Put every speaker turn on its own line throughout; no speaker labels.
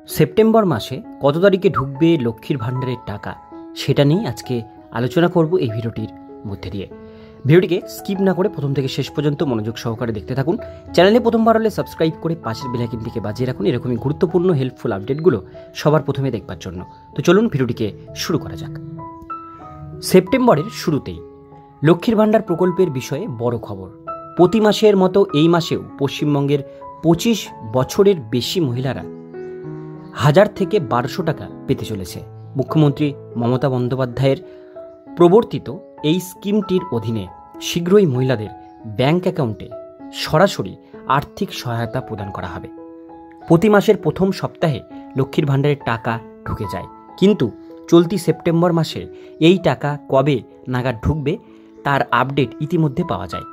September মাসে কত তারিখে ঢুকবে লক্ষ্মীর ভাণ্ডারের টাকা সেটা নিয়ে আজকে আলোচনা করব এই ভিডিওটির মধ্যে দিয়ে। ভিডিওটিকে স্কিপ না করে প্রথম থেকে শেষ পর্যন্ত মনোযোগ সহকারে দেখতে থাকুন। চ্যানেলে প্রথমবার হলে সাবস্ক্রাইব করে পাশের বেল আইকনটিকে বাজিয়ে রাখুন এরকমই গুরুত্বপূর্ণ হেল্পফুল আপডেটগুলো সবার প্রথমে দেখবার জন্য। তো চলুন ভিডিওটিকে শুরু করা যাক। সেপ্টেম্বরের শুরুতেই লক্ষ্মীর ভাণ্ডার প্রকল্পের বিষয়ে বড় খবর। প্রতি মাসের মতো এই মাসেও পশ্চিমবঙ্গের 25 বছরের বেশি মহিলারা 1000 থেকে 1200 টাকা পেতে চলেছে। মুখ্যমন্ত্রী মমতা বন্দ্যোপাধ্যায়ের প্রবর্তিত এই স্কিমটির অধীনে শীঘ্রই মহিলাদের ব্যাংক অ্যাকাউন্টে সরাসরি আর্থিক সহায়তা প্রদান করা হবে। প্রতি মাসের প্রথম সপ্তাহে লক্ষ্মীর ভাণ্ডারের টাকা ঢুকে যায়, কিন্তু চলতি সেপ্টেম্বর মাসে এই টাকা কবে নাগাদ ঢুকবে তার আপডেট ইতিমধ্যে পাওয়া যায়,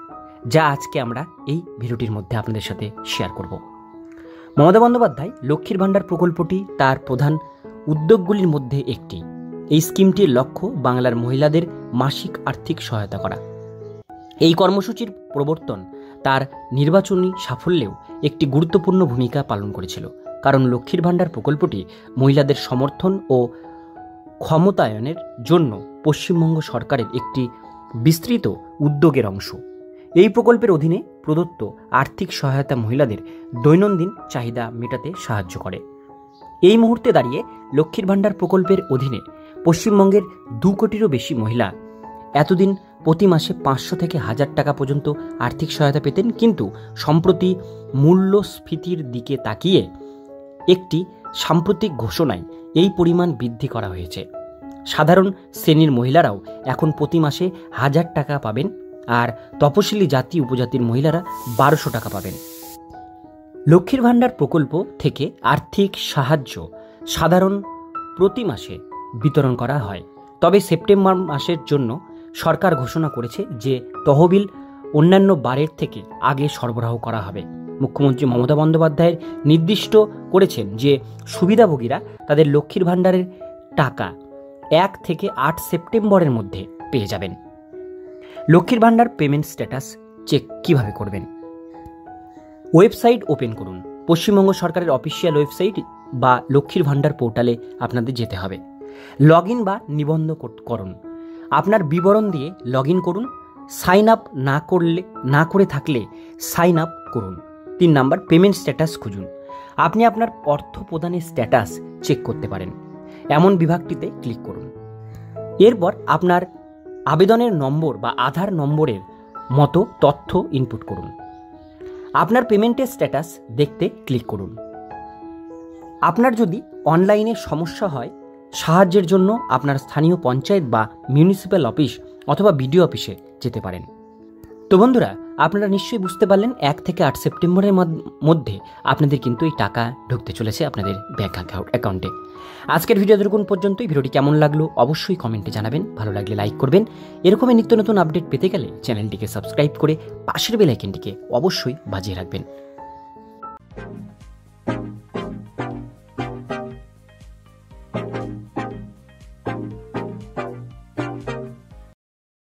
যা আজকে আমরা এই ভিডিওটির মধ্যে আপনাদের সাথে শেয়ার করব। মমতা বন্দ্যোপাধ্যায় লক্ষ্মীর ভাণ্ডার প্রকল্পটি তার প্রধান উদ্যোগগুলির মধ্যে একটি। এই স্কিমটির লক্ষ্য বাংলার মহিলাদের মাসিক আর্থিক সহায়তা করা। এই কর্মসূচির প্রবর্তন তার নির্বাচনী সাফল্যেও একটি গুরুত্বপূর্ণ ভূমিকা পালন করেছিল, কারণ লক্ষ্মীর ভাণ্ডার প্রকল্পটি মহিলাদের সমর্থন ও ক্ষমতায়নের জন্য পশ্চিমবঙ্গ সরকারের একটি বিস্তৃত উদ্যোগের অংশ। এই প্রকল্পের অধীনে প্রদত্ত আর্থিক সহায়তা মহিলাদের দৈনন্দিন চাহিদা মেটাতে সাহায্য করে। এই মুহূর্তে দাঁড়িয়ে লক্ষ্মীর ভাণ্ডার প্রকল্পের অধীনে পশ্চিমবঙ্গের 2 কোটিরও বেশি মহিলা এতদিন প্রতি মাসে 500 থেকে 1000 টাকা পর্যন্ত আর্থিক সহায়তা পেতেন, কিন্তু সম্প্রতি মূল্যস্ফীতির দিকে তাকিয়ে একটি সাম্প্রতিক ঘোষণায় এই পরিমাণ বৃদ্ধি করা হয়েছে। সাধারণ শ্রেণীর মহিলারাও এখন প্রতি মাসে 1000 টাকা পাবেন, আর তপশিলি জাতি উপজাতির মহিলারা 1200 টাকা পাবেন। লক্ষ্মীর ভাণ্ডার প্রকল্প থেকে আর্থিক সাহায্য সাধারণ প্রতি মাসে বিতরণ করা হয়, তবে সেপ্টেম্বর মাসের জন্য সরকার ঘোষণা করেছে যে তহবিল অন্যান্য বারের থেকে আগে সরবরাহ করা হবে। মুখ্যমন্ত্রী মমতা বন্দ্যোপাধ্যায় নির্দিষ্ট করেছেন যে সুবিধাভোগীরা তাদের লক্ষ্মীর ভাণ্ডারের টাকা 1 থেকে 8 সেপ্টেম্বরের মধ্যে পেয়ে যাবেন। লক্ষ্মীর ভাণ্ডার পেমেন্ট স্ট্যাটাস চেক কিভাবে করবেন? ওয়েবসাইট ওপেন করুন। পশ্চিমবঙ্গ সরকারের অফিসিয়াল ওয়েবসাইট বা লক্ষ্মীর ভাণ্ডার পোর্টালে আপনাদের যেতে হবে। লগইন বা নিবন্ধ করুন। আপনার বিবরণ দিয়ে লগইন করুন। সাইন আপ না করে থাকলে সাইন আপ করুন। 3 নাম্বার, পেমেন্ট স্ট্যাটাস খুঁজুন। আপনি আপনার অর্থ প্রদানের স্ট্যাটাস চেক করতে পারেন, এমন বিভাগটিতে ক্লিক করুন। এরপর আপনার আবেদনের নম্বর বা আধার নম্বরের মতো তথ্য ইনপুট করুন। আপনার পেমেন্টের স্ট্যাটাস দেখতে ক্লিক করুন। আপনার যদি অনলাইনে সমস্যা হয়, সাহায্যের জন্য আপনার স্থানীয় পঞ্চায়েত বা মিউনিসিপ্যাল অফিস অথবা বিডিও অফিসে যেতে পারেন। তো বন্ধুরা, আপনারা নিশ্চয়ই বুঝতে পারলেন 1 থেকে 8 সেপ্টেম্বরের মধ্যে আপনাদের কিন্তু এই টাকা ঢুকতে চলেছে আপনাদের ব্যাংক অ্যাকাউন্টে। আজকের ভিডিও এতটুকুন পর্যন্তই। ভিডিওটি কেমন লাগলো অবশ্যই কমেন্টে জানাবেন, ভালো লাগলে লাইক করবেন। এরকমই নিত্য নতুন আপডেট পেতে গেলে চ্যানেলটিকে সাবস্ক্রাইব করে পাশের বেল আইকনটিকে অবশ্যই বাজিয়ে রাখবেন।